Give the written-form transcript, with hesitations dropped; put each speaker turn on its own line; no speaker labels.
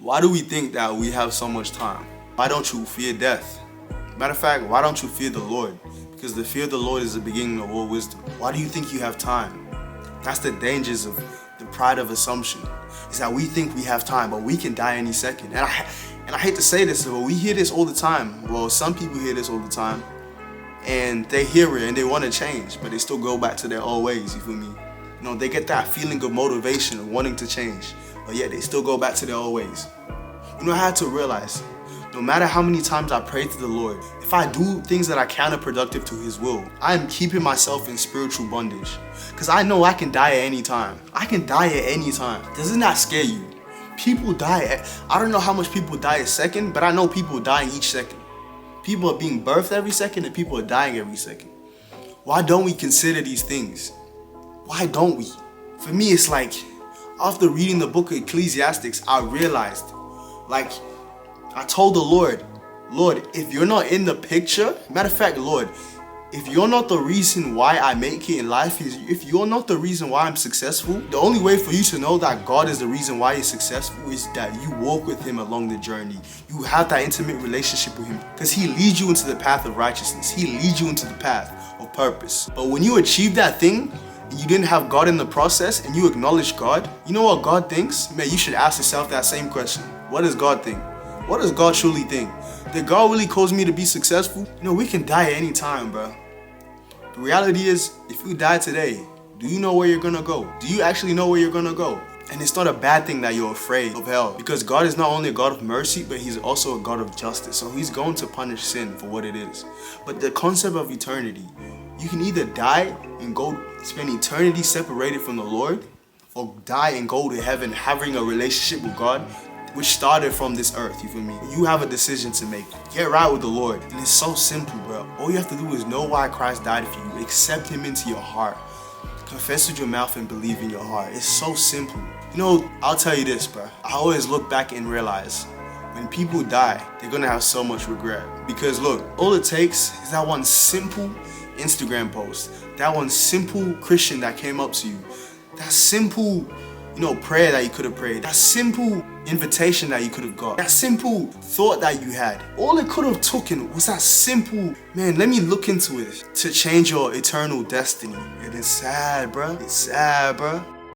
Why do we think that we have so much time? Why don't you fear death? Matter of fact, why don't you fear the Lord? Because the fear of the Lord is the beginning of all wisdom. Why do you think you have time? That's the dangers of the pride of assumption. Is that we think we have time, but we can die any second. And I hate to say this, but we hear this all the time. Well, some people hear this all the time, and they hear it and they want to change, but they still go back to their old ways. You feel me? You know, they get that feeling of motivation of wanting to change, but yet they still go back to their old ways. You know, I had to realize, no matter how many times I pray to the Lord, if I do things that are counterproductive to His will, I am keeping myself in spiritual bondage. Because I know I can die at any time. I can die at any time. Doesn't that scare you? People die I don't know how much people die a second, but I know people dying each second. People are being birthed every second and people are dying every second. Why don't we consider these things? Why don't we? For me, it's like, after reading the book of Ecclesiastes, I realized, like, I told the Lord, if you're not in the picture, matter of fact, Lord, if you're not the reason why I make it in life, if you're not the reason why I'm successful, the only way for you to know that God is the reason why you're successful is that you walk with Him along the journey. You have that intimate relationship with Him, because He leads you into the path of righteousness. He leads you into the path of purpose. But when you achieve that thing, and you didn't have God in the process, and you acknowledge God, you know what God thinks? Man, you should ask yourself that same question. What does God think? What does God truly think? Did God really cause me to be successful? You know, we can die at any time, bro. The reality is, if you die today, do you know where you're gonna go? Do you actually know where you're gonna go? And it's not a bad thing that you're afraid of hell, because God is not only a God of mercy, but He's also a God of justice. So He's going to punish sin for what it is. But the concept of eternity, you can either die and go spend eternity separated from the Lord, or die and go to heaven having a relationship with God, which started from this earth. You feel me? You have a decision to make. Get right with the Lord. And it's so simple, bro. All you have to do is know why Christ died for you. Accept Him into your heart. Confess with your mouth and believe in your heart. It's so simple. You know, I'll tell you this, bro. I always look back and realize, when people die, they're gonna have so much regret. Because look, all it takes is that one simple Instagram post, that one simple Christian that came up to you, that simple, prayer that you could have prayed, that simple invitation that you could have got, that simple thought that you had. All it could have taken was that simple, man, let me look into it, to change your eternal destiny. And it's sad, bruh. It's sad, bruh.